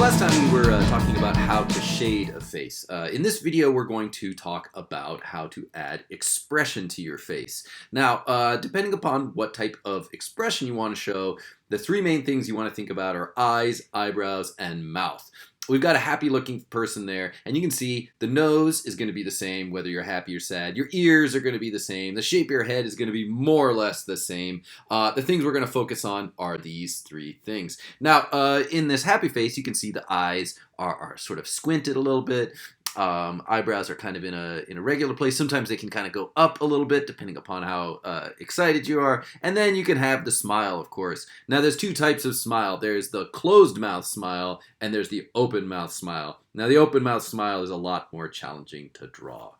last time we were talking about how to shade a face. In this video, we're going to talk about how to add expression to your face. Now, depending upon what type of expression you want to show, the three main things you want to think about are eyes, eyebrows, and mouth. We've got a happy looking person there, and you can see the nose is going to be the same whether you're happy or sad. Your ears are going to be the same. The shape of your head is going to be more or less the same. The things we're going to focus on are these three things. Now, in this happy face, you can see the eyes are sort of squinted a little bit. Eyebrows are kind of in a regular place. Sometimes they can kind of go up a little bit depending upon how excited you are. And then you can have the smile, of course. Now there's two types of smile. There's the closed mouth smile and there's the open mouth smile. Now the open mouth smile is a lot more challenging to draw.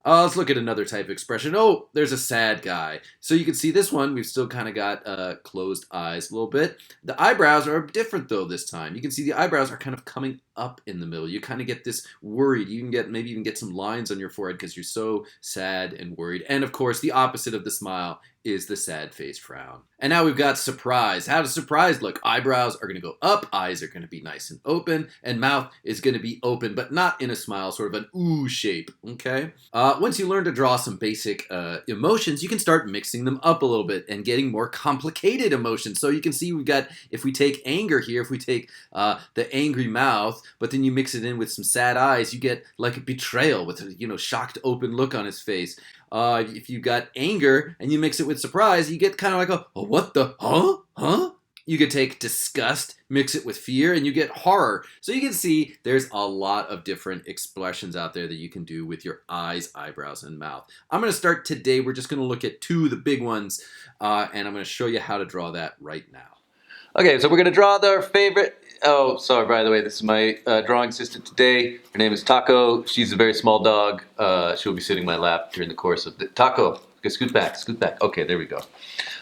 Let's look at another type of expression. Oh, there's a sad guy. So you can see this one, we've still kind of got closed eyes a little bit. The eyebrows are different though this time. You can see the eyebrows are kind of coming up in the middle. You kind of get this worried. You can get maybe even get some lines on your forehead because you're so sad and worried. And of course, the opposite of the smile is the sad face frown. And now we've got surprise. How does surprise look? Eyebrows are going to go up, eyes are going to be nice and open, and mouth is going to be open, but not in a smile, sort of an ooh shape, okay? Once you learn to draw some basic emotions, you can start mixing them up a little bit and getting more complicated emotions. So you can see we've got, if we take anger here, if we take the angry mouth, but then you mix it in with some sad eyes, you get like a betrayal with a shocked open look on his face. If you got anger and you mix it with surprise, you get kind of like a what the, huh? You could take disgust, mix it with fear, and you get horror. So you can see there's a lot of different expressions out there that you can do with your eyes, eyebrows, and mouth. I'm going to start today. We're just going to look at two of the big ones, and I'm going to show you how to draw that right now. Okay, so we're going to draw our favorite. Oh, sorry, by the way, this is my drawing assistant today. Her name is Taco. She's a very small dog. She'll be sitting in my lap during the course of the... Taco, okay, scoot back. Okay, there we go.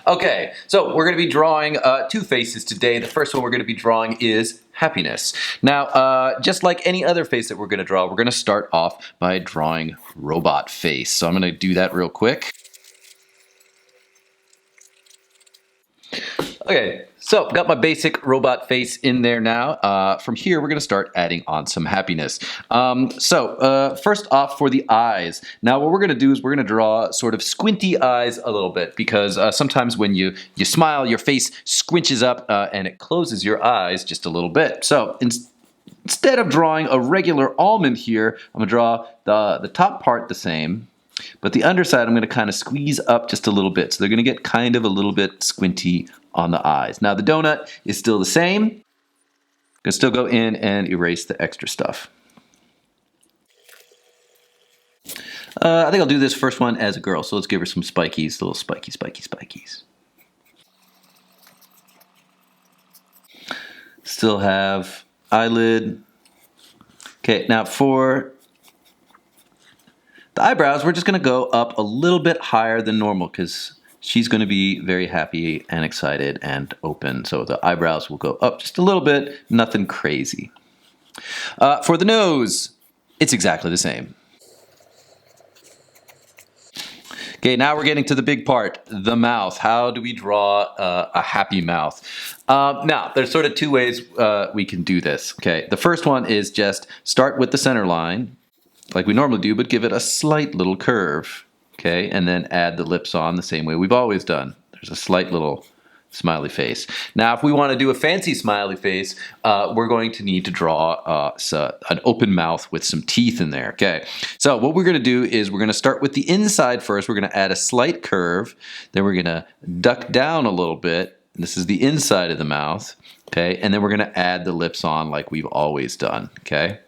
Okay, so we're going to be drawing two faces today. The first one we're going to be drawing is happiness. Now, just like any other face that we're going to draw, we're going to start off by drawing robot face. So I'm going to do that real quick. Okay, so got my basic robot face in there now. From here, we're going to start adding on some happiness. First off for the eyes. Now what we're going to do is we're going to draw sort of squinty eyes a little bit because sometimes when you smile, your face squinches up and it closes your eyes just a little bit. So instead of drawing a regular almond here, I'm going to draw the top part the same. But the underside, I'm going to kind of squeeze up just a little bit. So they're going to get kind of a little bit squinty on the eyes. Now the donut is still the same. I'm going to still go in and erase the extra stuff. I think I'll do this first one as a girl. So let's give her some spikies, little spikies. Still have eyelid. Okay, now for the eyebrows, we're just going to go up a little bit higher than normal because she's going to be very happy and excited and open. So the eyebrows will go up just a little bit, nothing crazy. For the nose, it's exactly the same. Okay, now we're getting to the big part, the mouth. How do we draw a happy mouth? Now, there's sort of two ways we can do this. Okay, the first one is just start with the center line, like we normally do, but give it a slight little curve, okay? And then add the lips on the same way we've always done. There's a slight little smiley face. Now, if we want to do a fancy smiley face, we're going to need to draw an open mouth with some teeth in there, okay? So what we're going to do is we're going to start with the inside first. We're going to add a slight curve. Then we're going to duck down a little bit. This is the inside of the mouth, okay? And then we're going to add the lips on like we've always done, okay?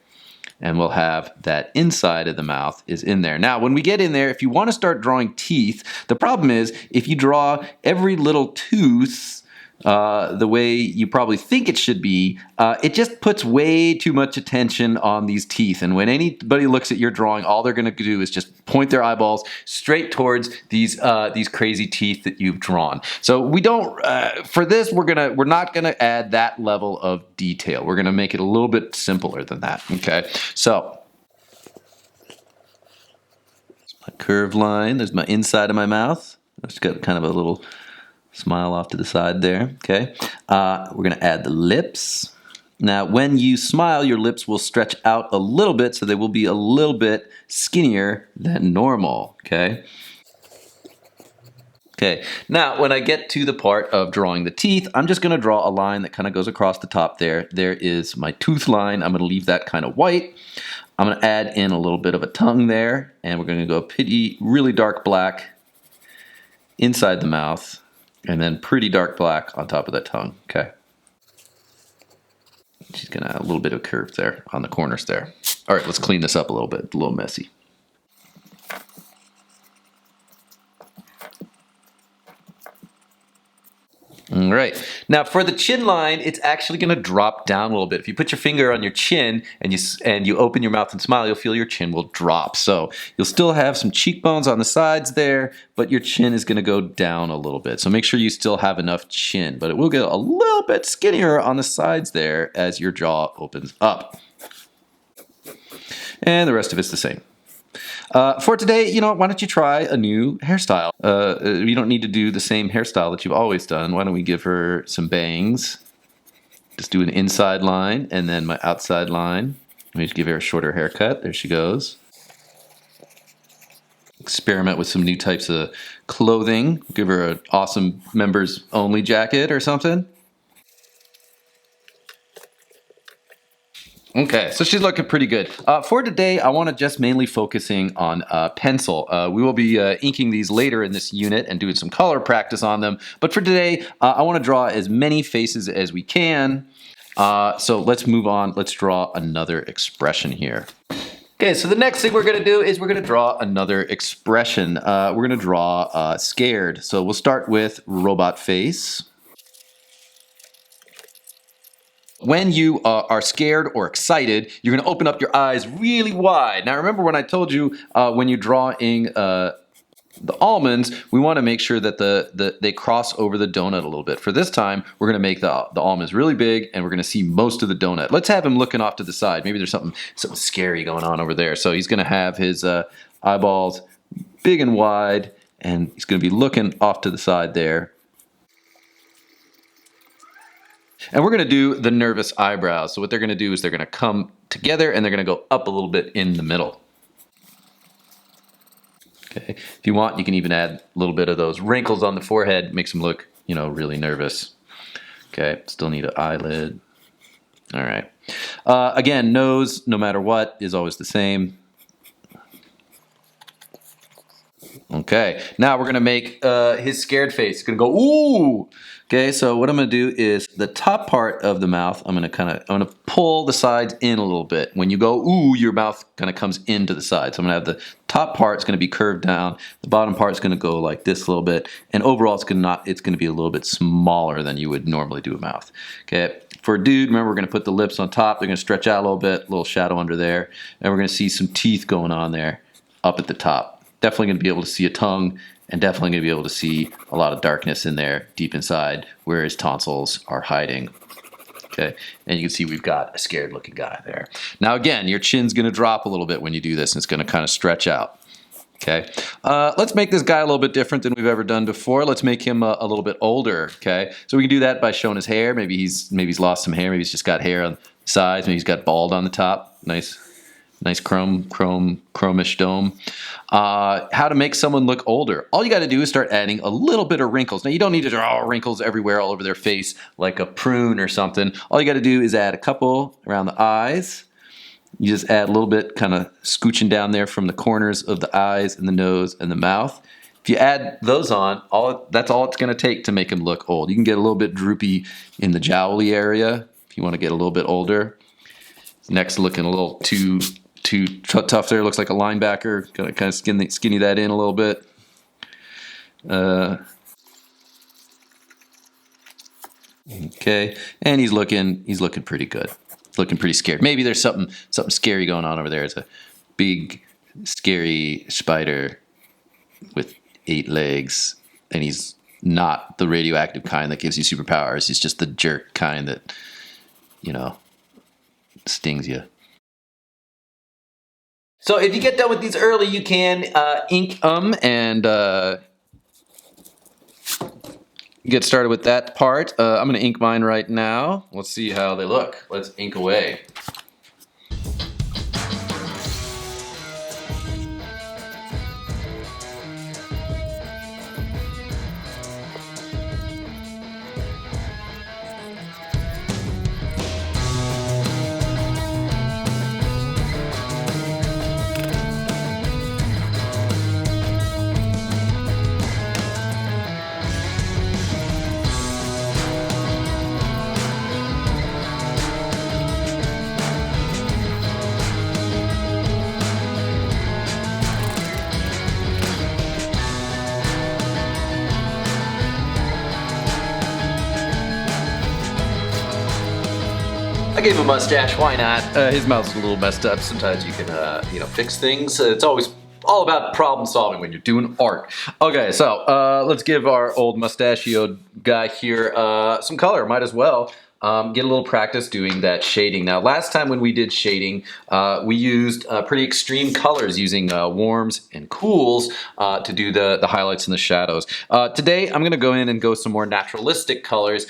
And we'll have that inside of the mouth is in there. Now, when we get in there, if you want to start drawing teeth, the problem is if you draw every little tooth the way you probably think it should be, it just puts way too much attention on these teeth. And when anybody looks at your drawing, all they're going to do is just point their eyeballs straight towards these crazy teeth that you've drawn. So we don't, for this, we're not going to add that level of detail. We're going to make it a little bit simpler than that. Okay, so my curved line. There's my inside of my mouth. It's got kind of a little smile off to the side there, okay? We're going to add the lips. Now, when you smile, your lips will stretch out a little bit, so they will be a little bit skinnier than normal, okay? Okay, now when I get to the part of drawing the teeth, I'm just gonna draw a line that kind of goes across the top there. There is my tooth line. I'm gonna leave that kind of white. I'm gonna add in a little bit of a tongue there, and we're gonna go really dark black inside the mouth, and then pretty dark black on top of that tongue, okay? She's gonna add a little bit of curve there on the corners there. All right, let's clean this up a little bit. It's a little messy. All right. Now for the chin line, it's actually going to drop down a little bit. If you put your finger on your chin and you open your mouth and smile, you'll feel your chin will drop. So you'll still have some cheekbones on the sides there, but your chin is going to go down a little bit. So make sure you still have enough chin, but it will get a little bit skinnier on the sides there as your jaw opens up. And the rest of it's the same. For today, why don't you try a new hairstyle? You don't need to do the same hairstyle that you've always done. Why don't we give her some bangs? Just do an inside line and then my outside line. Let me just give her a shorter haircut. There she goes. Experiment with some new types of clothing. Give her an awesome members only jacket or something. Okay, so she's looking pretty good. For today, I want to just mainly focusing on pencil. We will be inking these later in this unit and doing some color practice on them. But for today, I want to draw as many faces as we can. So let's move on. Let's draw another expression here. Okay, so the next thing we're going to do is we're going to draw another expression. We're going to draw scared. So we'll start with robot face. When you are scared or excited, you're going to open up your eyes really wide. Now, remember when I told you when you're drawing the almonds, we want to make sure that they cross over the donut a little bit. For this time, we're going to make the almonds really big, and we're going to see most of the donut. Let's have him looking off to the side. Maybe there's something scary going on over there. So he's going to have his eyeballs big and wide, and he's going to be looking off to the side there. And we're going to do the nervous eyebrows. So what they're going to do is they're going to come together and they're going to go up a little bit in the middle. Okay. If you want, you can even add a little bit of those wrinkles on the forehead. Makes them look, really nervous. Okay. Still need an eyelid. All right. Again, nose, no matter what, is always the same. Okay, now we're gonna make his scared face. It's gonna go ooh. Okay, so what I'm gonna do is the top part of the mouth. I'm gonna pull the sides in a little bit. When you go ooh, your mouth kind of comes into the side. So I'm gonna have the top part's gonna be curved down. The bottom part's gonna go like this a little bit, and overall it's gonna be a little bit smaller than you would normally do a mouth. Okay. For a dude, remember we're gonna put the lips on top. They're gonna stretch out a little bit, a little shadow under there, and we're gonna see some teeth going on there up at the top. Definitely going to be able to see a tongue, and definitely going to be able to see a lot of darkness in there deep inside where his tonsils are hiding. Okay, and you can see we've got a scared looking guy there. Now again, your chin's going to drop a little bit when you do this, and it's going to kind of stretch out. Okay, let's make this guy a little bit different than we've ever done before. Let's make him a little bit older. Okay, so we can do that by showing his hair. Maybe he's lost some hair. Maybe he's just got hair on the sides. Maybe he's got bald on the top. Nice chromish dome. How to make someone look older. All you got to do is start adding a little bit of wrinkles. Now, you don't need to draw wrinkles everywhere all over their face like a prune or something. All you got to do is add a couple around the eyes. You just add a little bit kind of scooching down there from the corners of the eyes and the nose and the mouth. If you add those on, that's all it's going to take to make him look old. You can get a little bit droopy in the jowly area if you want to get a little bit older. Neck's looking a little too tough there. Looks like a linebacker. Gotta kind of skinny that in a little bit. Okay, and he's looking pretty good. Looking pretty scared. Maybe there's something scary going on over there. It's a big, scary spider with 8 legs, and he's not the radioactive kind that gives you superpowers. He's just the jerk kind that, stings you. So if you get done with these early, you can ink them and get started with that part. I'm going to ink mine right now. Let's see how they look. Let's ink away. I gave him a mustache. Why not? His mouth's a little messed up. Sometimes you can, fix things. It's always all about problem solving when you're doing art. Okay, so let's give our old mustachioed guy here some color. Might as well. Get a little practice doing that shading. Now, last time when we did shading, we used pretty extreme colors using warms and cools to do the highlights and the shadows. Today, I'm going to go in and go some more naturalistic colors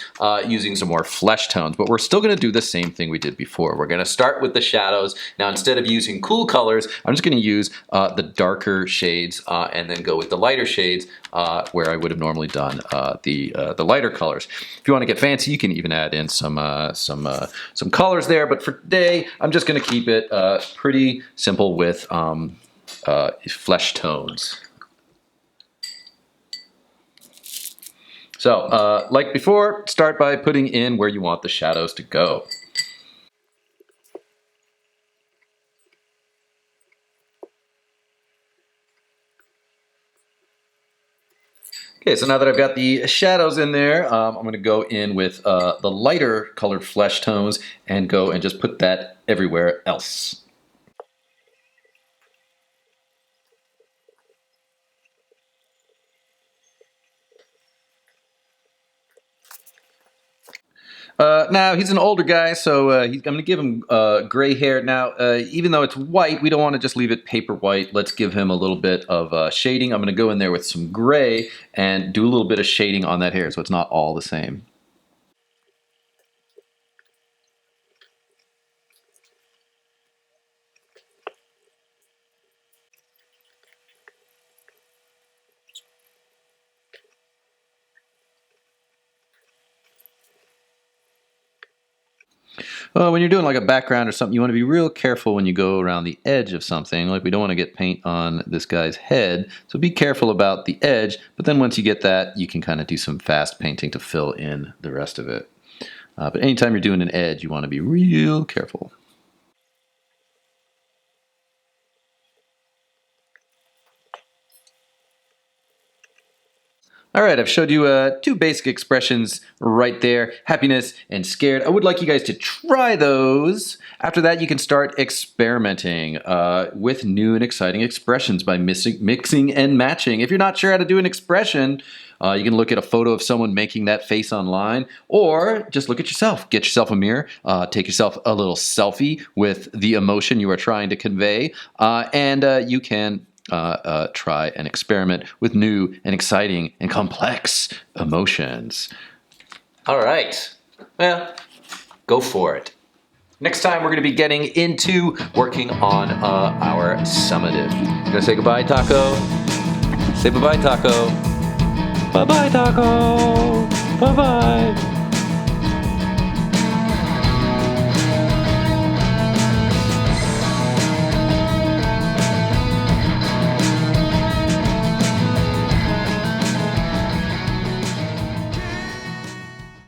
using some more flesh tones, but we're still going to do the same thing we did before. We're going to start with the shadows. Now, instead of using cool colors, I'm just going to use the darker shades and then go with the lighter shades where I would have normally done the lighter colors. If you want to get fancy, you can even add in some colors there, but for today, I'm just going to keep it pretty simple with flesh tones. So, like before, start by putting in where you want the shadows to go. Okay, so now that I've got the shadows in there, I'm going to go in with the lighter colored flesh tones and go and just put that everywhere else. Now, he's an older guy, so I'm going to give him gray hair. Now, even though it's white, we don't want to just leave it paper white. Let's give him a little bit of shading. I'm going to go in there with some gray and do a little bit of shading on that hair so it's not all the same. When you're doing like a background or something, you want to be real careful when you go around the edge of something. Like we don't want to get paint on this guy's head, so be careful about the edge. But then once you get that, you can kind of do some fast painting to fill in the rest of it. But anytime you're doing an edge, you want to be real careful. All right, I've showed you two basic expressions right there, happiness and scared. I would like you guys to try those. After that, you can start experimenting with new and exciting expressions by mixing and matching. If you're not sure how to do an expression, you can look at a photo of someone making that face online, or just look at yourself. Get yourself a mirror, take yourself a little selfie with the emotion you are trying to convey, and you can try and experiment with new and exciting and complex emotions. All right. Well, go for it. Next time, we're going to be getting into working on our summative. You gonna say goodbye, Taco? Say bye-bye, Taco. Bye-bye, Taco. Bye-bye.